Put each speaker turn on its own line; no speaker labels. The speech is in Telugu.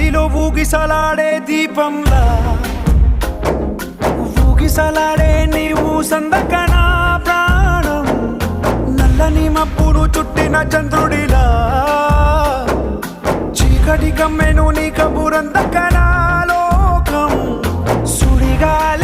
గాలిలో ఊగిసలాడే దీపంలా ఊగిసలాడే నీవు సందకనా ప్రాణం నల్లని మబ్బును చుట్టిన చంద్రుడిలా చీకటి కమ్మెను నీ కబురందకనా లోకం సుడిగాలి